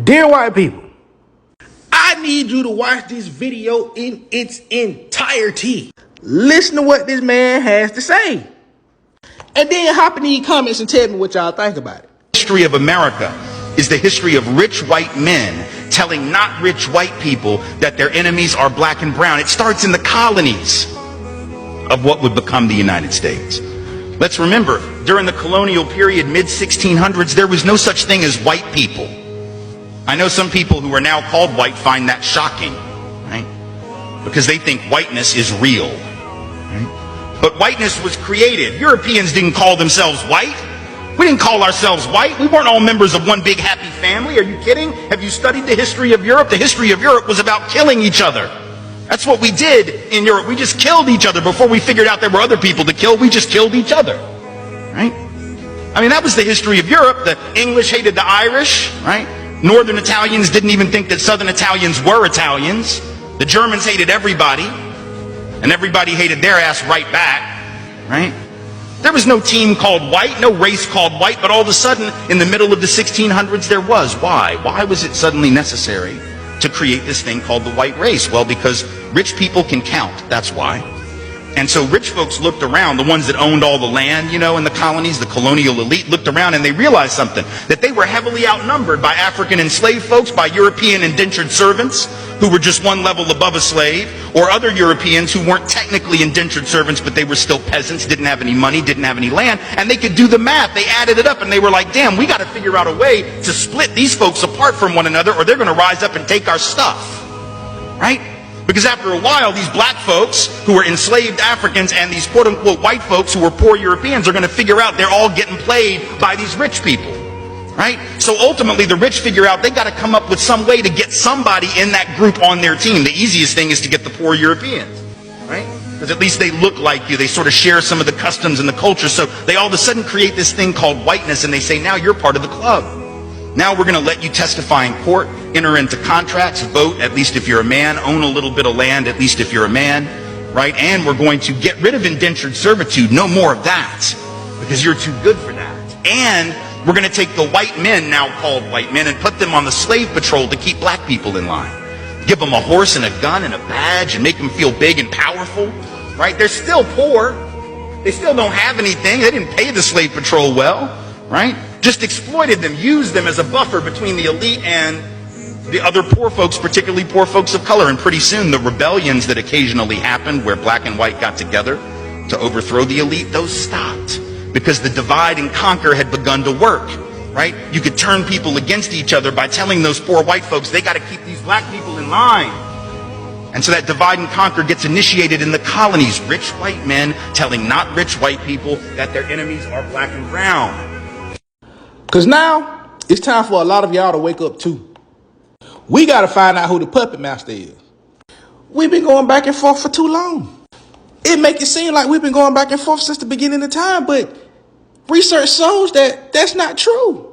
Dear white people, I need you to watch this video in its entirety. Listen to what this man has to say. And then hop in these comments and tell me what y'all think about it. The history of America is the history of rich white men telling not rich white people that their enemies are black and brown. It starts in the colonies of what would become the United States. Let's remember, during the colonial period, mid-1600s, there was no such thing as white people. I know some people who are now called white find that shocking, right? Because they think whiteness is real, right? But whiteness was created. Europeans didn't call themselves white. We didn't call ourselves white. We weren't all members of one big happy family. Are you kidding? Have you studied the history of Europe? The history of Europe was about killing each other. That's what we did in Europe. We just killed each other. Before we figured out there were other people to kill, we just killed each other, right? I mean, that was the history of Europe. The English hated the Irish, right? Northern Italians didn't even think that Southern Italians were Italians. The Germans hated everybody, and everybody hated their ass right back, right? There was no team called white, no race called white, but all of a sudden, in the middle of the 1600s, there was. Why? Why was it suddenly necessary to create this thing called the white race? Well, because rich people can count, that's why. And so rich folks looked around, the ones that owned all the land, you know, in the colonies, the colonial elite looked around and they realized something, that they were heavily outnumbered by African enslaved folks, by European indentured servants who were just one level above a slave, or other Europeans who weren't technically indentured servants, but they were still peasants, didn't have any money, didn't have any land, and they could do the math. They added it up and they were like, damn, we got to figure out a way to split these folks apart from one another or they're going to rise up and take our stuff, right? Because after a while, these black folks who were enslaved Africans and these quote-unquote white folks who were poor Europeans are going to figure out they're all getting played by these rich people, right? So ultimately, the rich figure out they got to come up with some way to get somebody in that group on their team. The easiest thing is to get the poor Europeans, right? Because at least they look like you. They sort of share some of the customs and the culture. So they all of a sudden create this thing called whiteness, and they say, now you're part of the club. Now we're going to let you testify in court, enter into contracts, vote, at least if you're a man, own a little bit of land, at least if you're a man, right? And we're going to get rid of indentured servitude. No more of that, because you're too good for that. And we're going to take the white men, now called white men, and put them on the slave patrol to keep black people in line. Give them a horse and a gun and a badge and make them feel big and powerful, right? They're still poor. They still don't have anything. They didn't pay the slave patrol well, right? Just exploited them, used them as a buffer between the elite and the other poor folks, particularly poor folks of color. And pretty soon the rebellions that occasionally happened where black and white got together to overthrow the elite, those stopped because the divide and conquer had begun to work, right? You could turn people against each other by telling those poor white folks they got to keep these black people in line. And so that divide and conquer gets initiated in the colonies. Rich white men telling not rich white people that their enemies are black and brown. Because now, it's time for a lot of y'all to wake up too. We got to find out who the puppet master is. We've been going back and forth for too long. It makes it seem like we've been going back and forth since the beginning of time, but research shows that that's not true.